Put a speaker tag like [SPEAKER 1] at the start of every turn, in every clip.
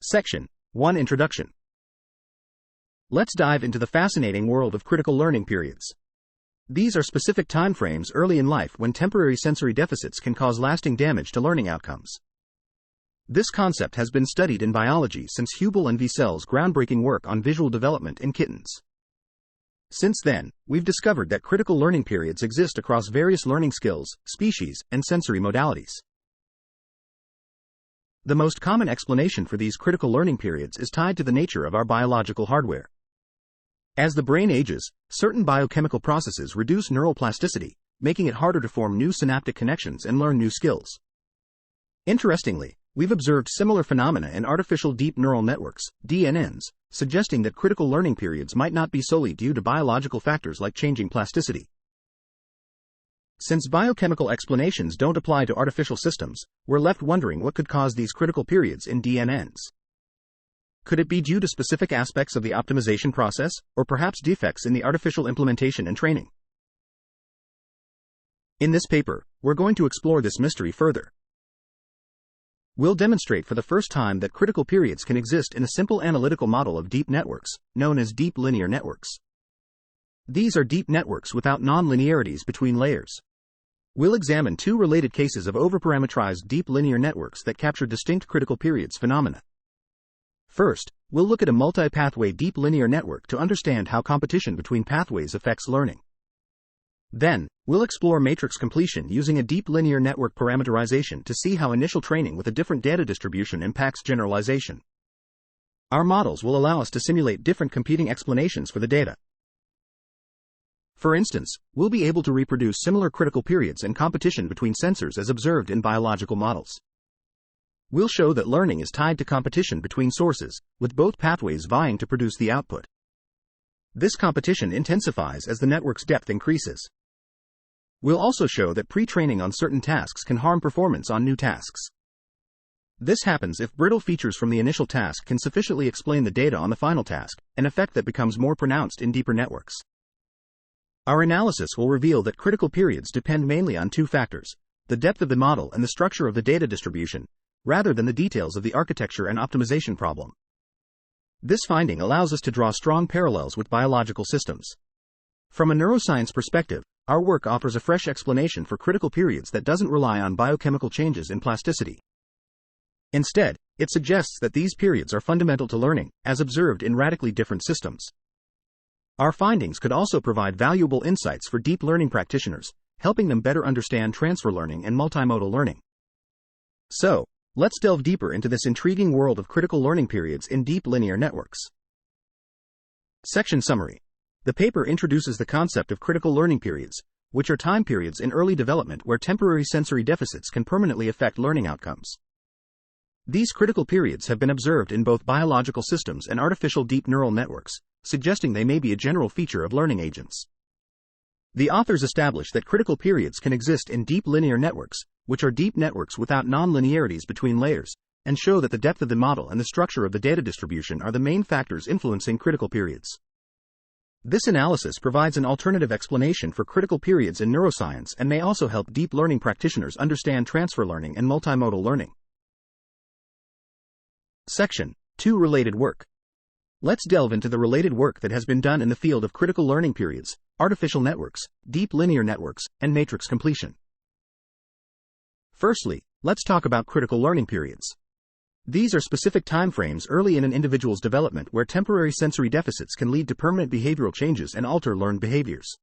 [SPEAKER 1] Section 1 Introduction. Let's dive into the fascinating world of critical learning periods. These are specific time frames early in life when temporary sensory deficits can cause lasting damage to learning outcomes. This concept has been studied in biology since Hubel and Wiesell's groundbreaking work on visual development in kittens. Since then, we've discovered that critical learning periods exist across various learning skills, species, and sensory modalities. The most common explanation for these critical learning periods is tied to the nature of our biological hardware. As the brain ages, certain biochemical processes reduce neural plasticity, making it harder to form new synaptic connections and learn new skills. Interestingly, we've observed similar phenomena in artificial deep neural networks, DNNs, suggesting that critical learning periods might not be solely due to biological factors like changing plasticity. Since biochemical explanations don't apply to artificial systems, we're left wondering what could cause these critical periods in DNNs. Could it be due to specific aspects of the optimization process, or perhaps defects in the artificial implementation and training? In this paper, we're going to explore this mystery further. We'll demonstrate for the first time that critical periods can exist in a simple analytical model of deep networks, known as deep linear networks. These are deep networks without non-linearities between layers. We'll examine two related cases of overparameterized deep linear networks that capture distinct critical periods phenomena. First, we'll look at a multi-pathway deep linear network to understand how competition between pathways affects learning. Then, we'll explore matrix completion using a deep linear network parameterization to see how initial training with a different data distribution impacts generalization. Our models will allow us to simulate different competing explanations for the data. For instance, we'll be able to reproduce similar critical periods and competition between sensors as observed in biological models. We'll show that learning is tied to competition between sources, with both pathways vying to produce the output. This competition intensifies as the network's depth increases. We'll also show that pre-training on certain tasks can harm performance on new tasks. This happens if brittle features from the initial task can sufficiently explain the data on the final task, an effect that becomes more pronounced in deeper networks. Our analysis will reveal that critical periods depend mainly on two factors: the depth of the model and the structure of the data distribution, rather than the details of the architecture and optimization problem. This finding allows us to draw strong parallels with biological systems. From a neuroscience perspective, our work offers a fresh explanation for critical periods that doesn't rely on biochemical changes in plasticity. Instead, it suggests that these periods are fundamental to learning, as observed in radically different systems. Our findings could also provide valuable insights for deep learning practitioners, helping them better understand transfer learning and multimodal learning. So, let's delve deeper into this intriguing world of critical learning periods in deep linear networks. Section Summary. The paper introduces the concept of critical learning periods, which are time periods in early development where temporary sensory deficits can permanently affect learning outcomes. These critical periods have been observed in both biological systems and artificial deep neural networks, suggesting they may be a general feature of learning agents. The authors establish that critical periods can exist in deep linear networks, which are deep networks without non-linearities between layers, and show that the depth of the model and the structure of the data distribution are the main factors influencing critical periods. This analysis provides an alternative explanation for critical periods in neuroscience and may also help deep learning practitioners understand transfer learning and multimodal learning. Section 2 Related Work. Let's delve into the related work that has been done in the field of critical learning periods, artificial networks, deep linear networks, and matrix completion. Firstly, let's talk about critical learning periods. These are specific time frames early in an individual's development where temporary sensory deficits can lead to permanent behavioral changes and alter learned behaviors.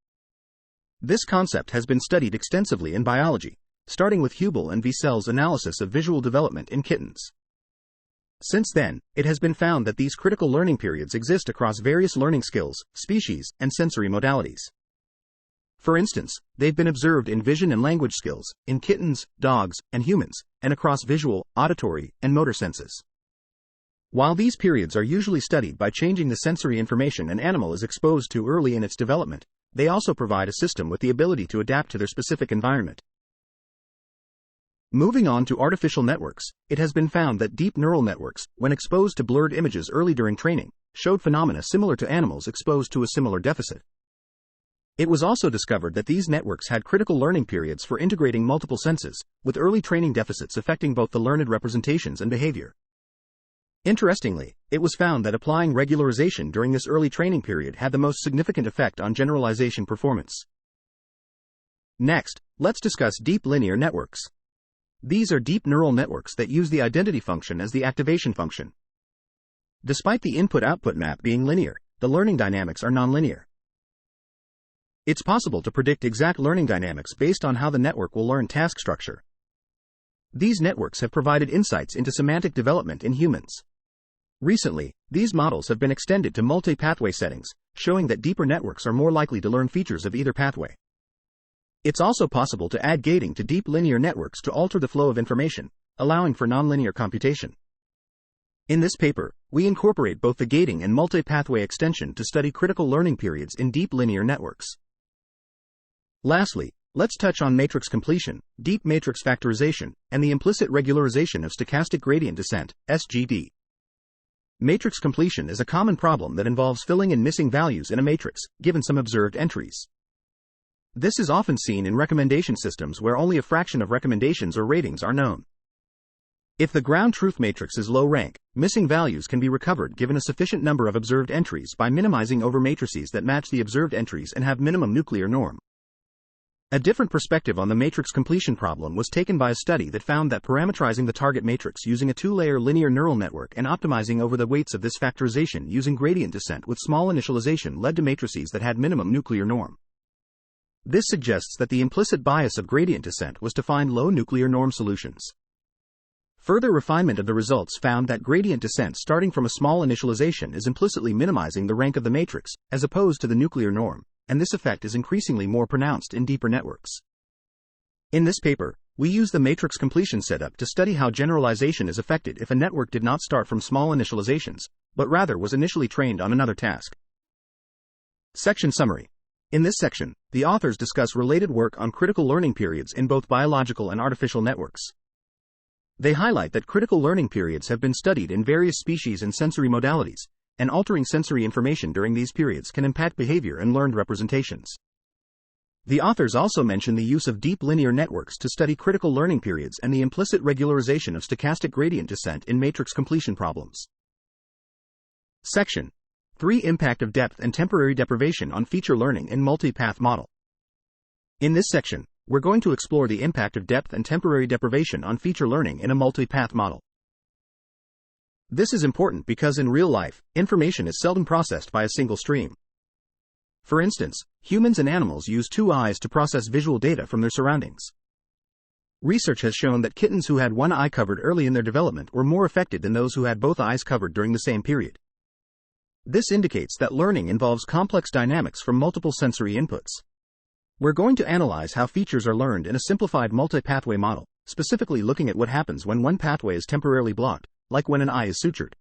[SPEAKER 1] This concept has been studied extensively in biology, starting with Hubel and Wiesell's analysis of visual development in kittens. Since then, it has been found that these critical learning periods exist across various learning skills, species, and sensory modalities. For instance, they've been observed in vision and language skills, in kittens, dogs, and humans, and across visual, auditory, and motor senses. While these periods are usually studied by changing the sensory information an animal is exposed to early in its development, they also provide a system with the ability to adapt to their specific environment. Moving on to artificial networks, it has been found that deep neural networks, when exposed to blurred images early during training, showed phenomena similar to animals exposed to a similar deficit. It was also discovered that these networks had critical learning periods for integrating multiple senses, with early training deficits affecting both the learned representations and behavior. Interestingly, it was found that applying regularization during this early training period had the most significant effect on generalization performance. Next, let's discuss deep linear networks. These are deep neural networks that use the identity function as the activation function. Despite the input-output map being linear, the learning dynamics are nonlinear. It's possible to predict exact learning dynamics based on how the network will learn task structure. These networks have provided insights into semantic development in humans. Recently, these models have been extended to multi-pathway settings, showing that deeper networks are more likely to learn features of either pathway. It's also possible to add gating to deep linear networks to alter the flow of information, allowing for nonlinear computation. In this paper, we incorporate both the gating and multi-pathway extension to study critical learning periods in deep linear networks. Lastly, let's touch on matrix completion, deep matrix factorization, and the implicit regularization of stochastic gradient descent, SGD. Matrix completion is a common problem that involves filling in missing values in a matrix, given some observed entries. This is often seen in recommendation systems where only a fraction of recommendations or ratings are known. If the ground truth matrix is low rank, missing values can be recovered given a sufficient number of observed entries by minimizing over matrices that match the observed entries and have minimum nuclear norm. A different perspective on the matrix completion problem was taken by a study that found that parameterizing the target matrix using a two-layer linear neural network and optimizing over the weights of this factorization using gradient descent with small initialization led to matrices that had minimum nuclear norm. This suggests that the implicit bias of gradient descent was to find low nuclear norm solutions. Further refinement of the results found that gradient descent starting from a small initialization is implicitly minimizing the rank of the matrix, as opposed to the nuclear norm, and this effect is increasingly more pronounced in deeper networks. In this paper, we use the matrix completion setup to study how generalization is affected if a network did not start from small initializations, but rather was initially trained on another task. Section summary. In this section, the authors discuss related work on critical learning periods in both biological and artificial networks. They highlight that critical learning periods have been studied in various species and sensory modalities, and altering sensory information during these periods can impact behavior and learned representations. The authors also mention the use of deep linear networks to study critical learning periods and the implicit regularization of stochastic gradient descent in matrix completion problems. Section 3. Impact of depth and temporary deprivation on feature learning in multi-path model. In this section, we're going to explore the impact of depth and temporary deprivation on feature learning in a multi-path model. This is important because in real life, information is seldom processed by a single stream. For instance, humans and animals use two eyes to process visual data from their surroundings. Research has shown that kittens who had one eye covered early in their development were more affected than those who had both eyes covered during the same period. This indicates that learning involves complex dynamics from multiple sensory inputs. We're going to analyze how features are learned in a simplified multi-pathway model, specifically looking at what happens when one pathway is temporarily blocked, like when an eye is sutured.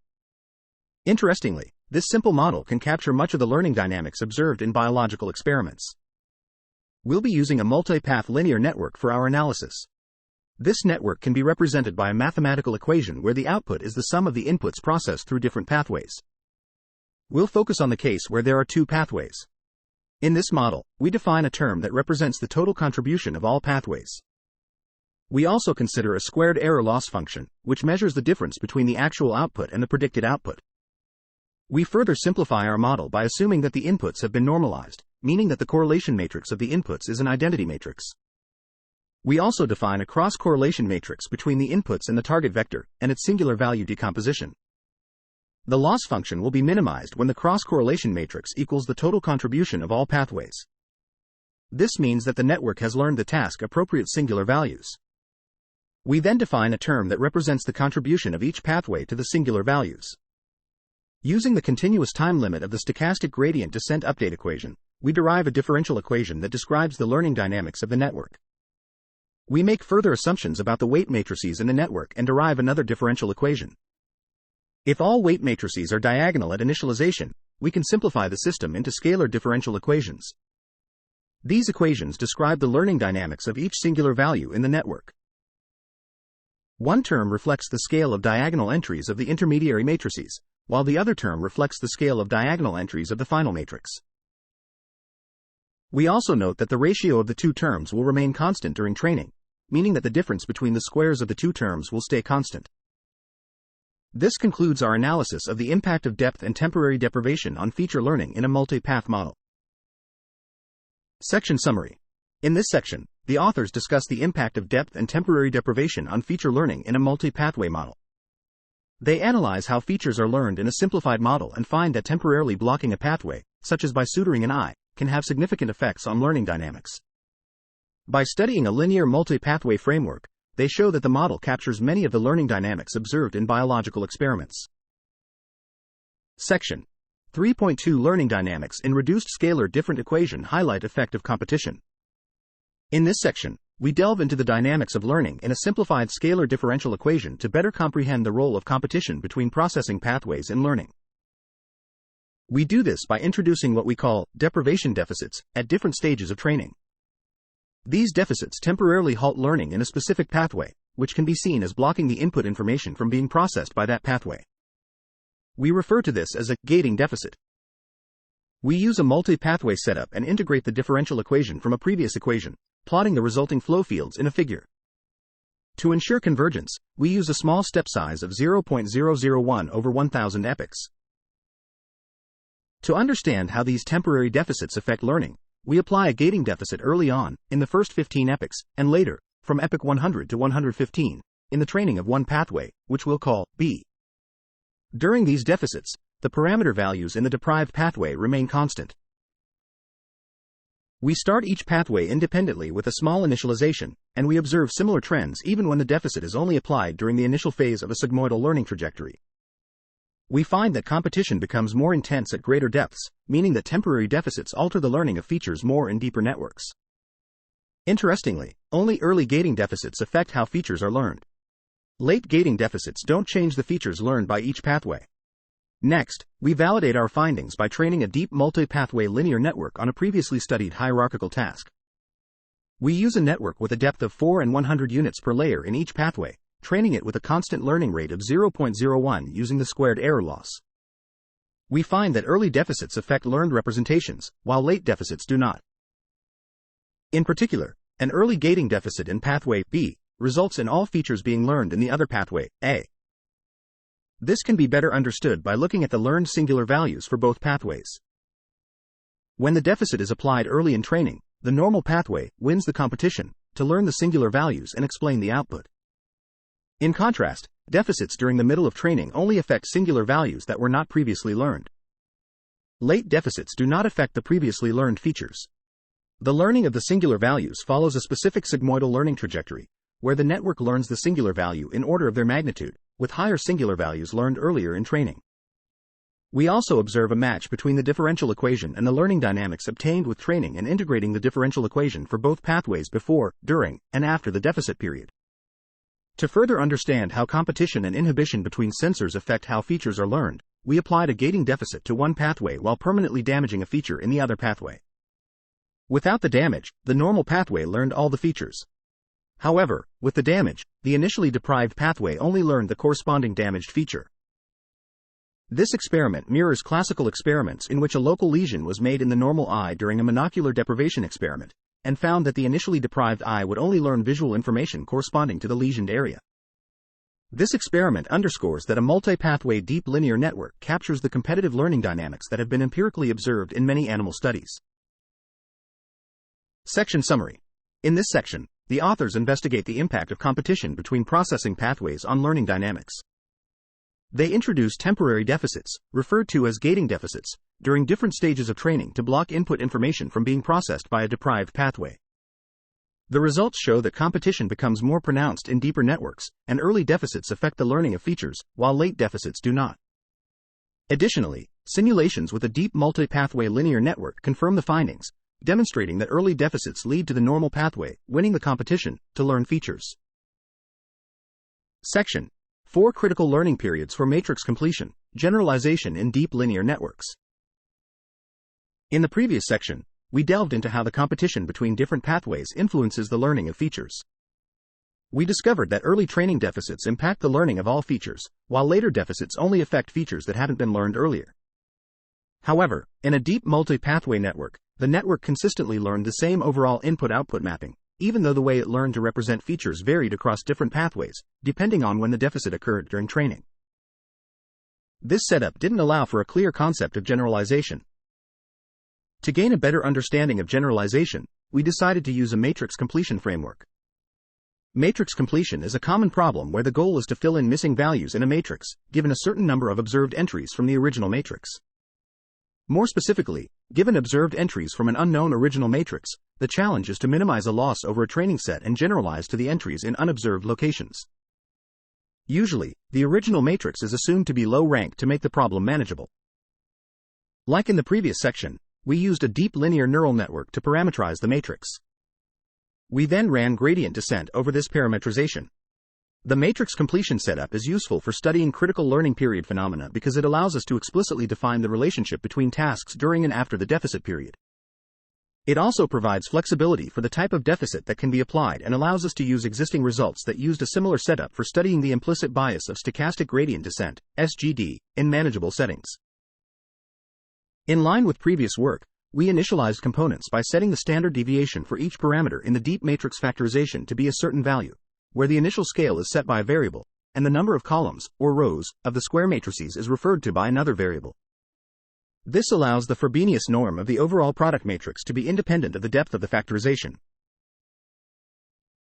[SPEAKER 1] Interestingly, this simple model can capture much of the learning dynamics observed in biological experiments. We'll be using a multi-path linear network for our analysis. This network can be represented by a mathematical equation where the output is the sum of the inputs processed through different pathways. We'll focus on the case where there are two pathways. In this model, we define a term that represents the total contribution of all pathways. We also consider a squared error loss function, which measures the difference between the actual output and the predicted output. We further simplify our model by assuming that the inputs have been normalized, meaning that the correlation matrix of the inputs is an identity matrix. We also define a cross-correlation matrix between the inputs and the target vector, and its singular value decomposition. The loss function will be minimized when the cross-correlation matrix equals the total contribution of all pathways. This means that the network has learned the task-appropriate singular values. We then define a term that represents the contribution of each pathway to the singular values. Using the continuous time limit of the stochastic gradient descent update equation, we derive a differential equation that describes the learning dynamics of the network. We make further assumptions about the weight matrices in the network and derive another differential equation. If all weight matrices are diagonal at initialization, we can simplify the system into scalar differential equations. These equations describe the learning dynamics of each singular value in the network. One term reflects the scale of diagonal entries of the intermediary matrices, while the other term reflects the scale of diagonal entries of the final matrix. We also note that the ratio of the two terms will remain constant during training, meaning that the difference between the squares of the two terms will stay constant. This concludes our analysis of the impact of depth and temporary deprivation on feature learning in a multi-path model. Section Summary. In this section, the authors discuss the impact of depth and temporary deprivation on feature learning in a multi-pathway model. They analyze how features are learned in a simplified model and find that temporarily blocking a pathway, such as by suturing an eye, can have significant effects on learning dynamics. By studying a linear multi-pathway framework, they show that the model captures many of the learning dynamics observed in biological experiments. Section 3.2 Learning Dynamics in Reduced Scalar Different Equation Highlight Effect of Competition. In this section, we delve into the dynamics of learning in a simplified scalar differential equation to better comprehend the role of competition between processing pathways in learning. We do this by introducing what we call deprivation deficits at different stages of training. These deficits temporarily halt learning in a specific pathway, which can be seen as blocking the input information from being processed by that pathway. We refer to this as a gating deficit. We use a multi-pathway setup and integrate the differential equation from a previous equation, plotting the resulting flow fields in a figure. To ensure convergence, we use a small step size of 0.001 over 1000 epochs. To understand how these temporary deficits affect learning, we apply a gating deficit early on, in the first 15 epochs, and later, from epoch 100 to 115, in the training of one pathway, which we'll call B. During these deficits, the parameter values in the deprived pathway remain constant. We start each pathway independently with a small initialization, and we observe similar trends even when the deficit is only applied during the initial phase of a sigmoidal learning trajectory. We find that competition becomes more intense at greater depths, meaning that temporary deficits alter the learning of features more in deeper networks. Interestingly, only early gating deficits affect how features are learned. Late gating deficits don't change the features learned by each pathway. Next, we validate our findings by training a deep multi-pathway linear network on a previously studied hierarchical task. We use a network with a depth of 4 and 100 units per layer in each pathway, training it with a constant learning rate of 0.01 using the squared error loss. We find that early deficits affect learned representations, while late deficits do not. In particular, an early gating deficit in pathway B results in all features being learned in the other pathway, A. This can be better understood by looking at the learned singular values for both pathways. When the deficit is applied early in training, the normal pathway wins the competition to learn the singular values and explain the output. In contrast, deficits during the middle of training only affect singular values that were not previously learned. Late deficits do not affect the previously learned features. The learning of the singular values follows a specific sigmoidal learning trajectory, where the network learns the singular value in order of their magnitude, with higher singular values learned earlier in training. We also observe a match between the differential equation and the learning dynamics obtained with training and integrating the differential equation for both pathways before, during, and after the deficit period. To further understand how competition and inhibition between sensors affect how features are learned, we applied a gating deficit to one pathway while permanently damaging a feature in the other pathway. Without the damage, the normal pathway learned all the features. However, with the damage, the initially deprived pathway only learned the corresponding damaged feature. This experiment mirrors classical experiments in which a local lesion was made in the normal eye during a monocular deprivation experiment, and found that the initially deprived eye would only learn visual information corresponding to the lesioned area. This experiment underscores that a multi-pathway deep linear network captures the competitive learning dynamics that have been empirically observed in many animal studies. Section Summary. In this section, the authors investigate the impact of competition between processing pathways on learning dynamics. They introduce temporary deficits, referred to as gating deficits, during different stages of training to block input information from being processed by a deprived pathway. The results show that competition becomes more pronounced in deeper networks, and early deficits affect the learning of features, while late deficits do not. Additionally, simulations with a deep multi-pathway linear network confirm the findings, demonstrating that early deficits lead to the normal pathway winning the competition to learn features. Section 4 Critical Learning Periods for Matrix Completion, Generalization in Deep Linear Networks. In the previous section, we delved into how the competition between different pathways influences the learning of features. We discovered that early training deficits impact the learning of all features, while later deficits only affect features that haven't been learned earlier. However, in a deep multi-pathway network, the network consistently learned the same overall input-output mapping, even though the way it learned to represent features varied across different pathways, depending on when the deficit occurred during training. This setup didn't allow for a clear concept of generalization. To gain a better understanding of generalization, we decided to use a matrix completion framework. Matrix completion is a common problem where the goal is to fill in missing values in a matrix, given a certain number of observed entries from the original matrix. More specifically, given observed entries from an unknown original matrix, the challenge is to minimize a loss over a training set and generalize to the entries in unobserved locations. Usually, the original matrix is assumed to be low rank to make the problem manageable. Like in the previous section, we used a deep linear neural network to parameterize the matrix. We then ran gradient descent over this parametrization. The matrix completion setup is useful for studying critical learning period phenomena because it allows us to explicitly define the relationship between tasks during and after the deficit period. It also provides flexibility for the type of deficit that can be applied and allows us to use existing results that used a similar setup for studying the implicit bias of stochastic gradient descent, SGD, in manageable settings. In line with previous work, we initialized components by setting the standard deviation for each parameter in the deep matrix factorization to be a certain value, where the initial scale is set by a variable, and the number of columns, or rows, of the square matrices is referred to by another variable. This allows the Frobenius norm of the overall product matrix to be independent of the depth of the factorization.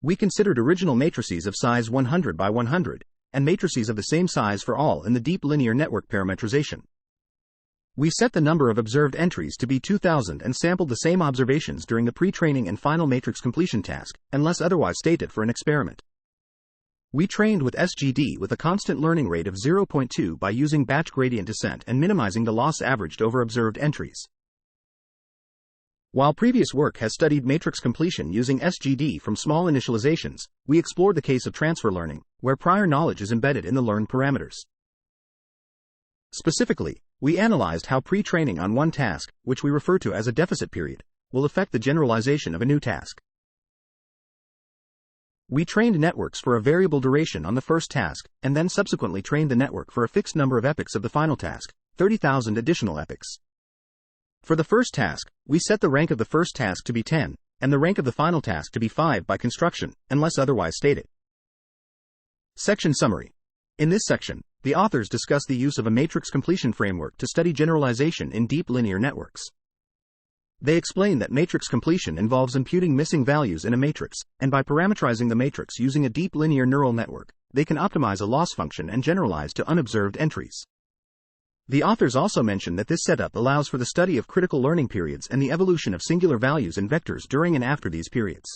[SPEAKER 1] We considered original matrices of size 100 by 100, and matrices of the same size for all in the deep linear network parametrization. We set the number of observed entries to be 2000 and sampled the same observations during the pre-training and final matrix completion task, unless otherwise stated for an experiment. We trained with SGD with a constant learning rate of 0.2 by using batch gradient descent and minimizing the loss averaged over observed entries. While previous work has studied matrix completion using SGD from small initializations, we explored the case of transfer learning, where prior knowledge is embedded in the learned parameters. Specifically, we analyzed how pre-training on one task, which we refer to as a deficit period, will affect the generalization of a new task. We trained networks for a variable duration on the first task, and then subsequently trained the network for a fixed number of epochs of the final task, 30,000 additional epochs. For the first task, we set the rank of the first task to be 10, and the rank of the final task to be 5 by construction, unless otherwise stated. Section Summary. In this section, the authors discuss the use of a matrix completion framework to study generalization in deep linear networks. They explain that matrix completion involves imputing missing values in a matrix, and by parameterizing the matrix using a deep linear neural network, they can optimize a loss function and generalize to unobserved entries. The authors also mention that this setup allows for the study of critical learning periods and the evolution of singular values in vectors during and after these periods.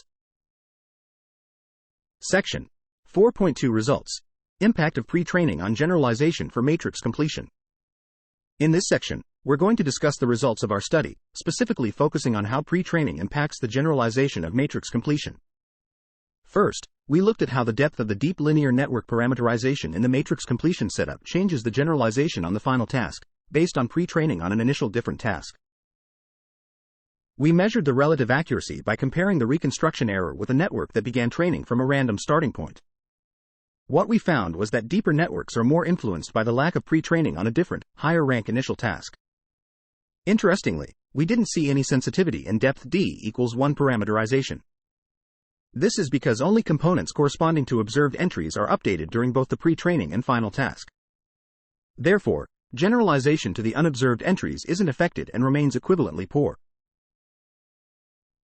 [SPEAKER 1] Section 4.2 Results. Impact of pre-training on generalization for matrix completion. In this section, we're going to discuss the results of our study, specifically focusing on how pre-training impacts the generalization of matrix completion. First, we looked at how the depth of the deep linear network parameterization in the matrix completion setup changes the generalization on the final task, based on pre-training on an initial different task. We measured the relative accuracy by comparing the reconstruction error with a network that began training from a random starting point. What we found was that deeper networks are more influenced by the lack of pre-training on a different, higher-rank initial task. Interestingly, we didn't see any sensitivity in depth D equals 1 parameterization. This is because only components corresponding to observed entries are updated during both the pre-training and final task. Therefore, generalization to the unobserved entries isn't affected and remains equivalently poor.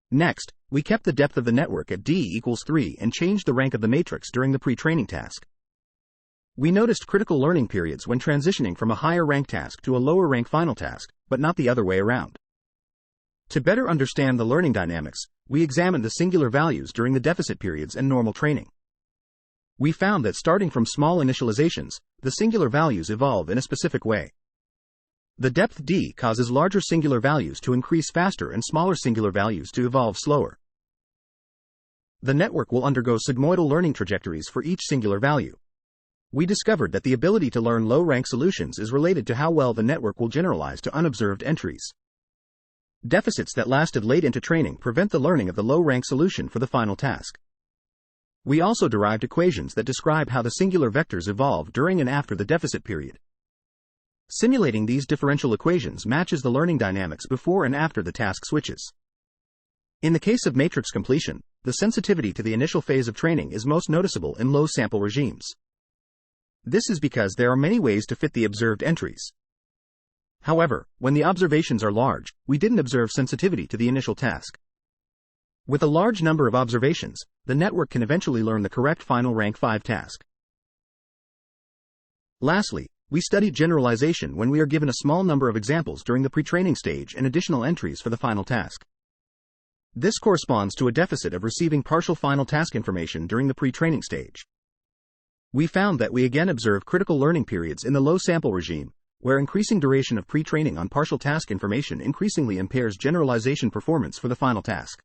[SPEAKER 1] Next, we kept the depth of the network at D equals 3 and changed the rank of the matrix during the pre-training task. We noticed critical learning periods when transitioning from a higher rank task to a lower rank final task, but not the other way around. To better understand the learning dynamics, we examined the singular values during the deficit periods and normal training. We found that starting from small initializations, the singular values evolve in a specific way. The depth D causes larger singular values to increase faster and smaller singular values to evolve slower. The network will undergo sigmoidal learning trajectories for each singular value. We discovered that the ability to learn low-rank solutions is related to how well the network will generalize to unobserved entries. Deficits that lasted late into training prevent the learning of the low-rank solution for the final task. We also derived equations that describe how the singular vectors evolve during and after the deficit period. Simulating these differential equations matches the learning dynamics before and after the task switches. In the case of matrix completion, the sensitivity to the initial phase of training is most noticeable in low sample regimes. This is because there are many ways to fit the observed entries. However, when the observations are large, we didn't observe sensitivity to the initial task. With a large number of observations, the network can eventually learn the correct final rank 5 task. Lastly, we studied generalization when we are given a small number of examples during the pre-training stage and additional entries for the final task. This corresponds to a deficit of receiving partial final task information during the pre-training stage. We found that we again observe critical learning periods in the low sample regime, where increasing duration of pre-training on partial task information increasingly impairs generalization performance for the final task.